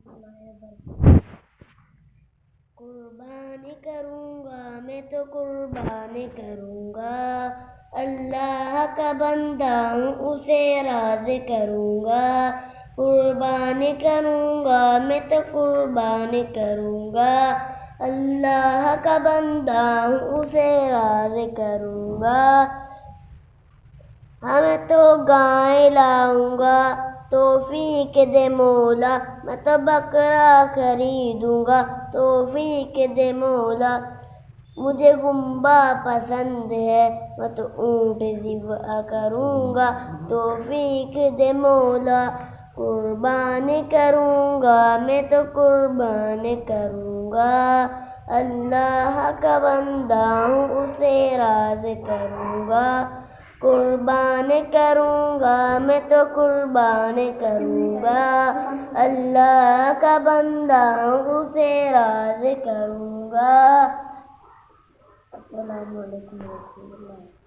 اللہ وبرکاتہ۔ قربانی کروں گا میں تو قربانی کروں گا، اللہ کا بندہ ہوں اسے راضی کروں گا۔ قربانی کروں گا میں تو قربانی کروں گا، اللہ کا بندہ ہوں اسے راضی کروں گا۔ میں تو گائے لاؤں گا توفیق دے مولا، میں تو بکرا خریدوں گا توفیق دے مولا۔ مجھے گنبا پسند ہے میں تو اونٹ ذبح کروں گا توفیق دے مولا۔ قربانی کروں گا میں تو قربانی کروں گا، اللہ کا بندہ ہوں اسے راضی کروں گا۔ قربانی کروں گا میں تو قربانی کروں گا، اللہ کا بندہ ہوں اسے راضی کروں گا۔ السلام علیکم ورحمۃ اللہ۔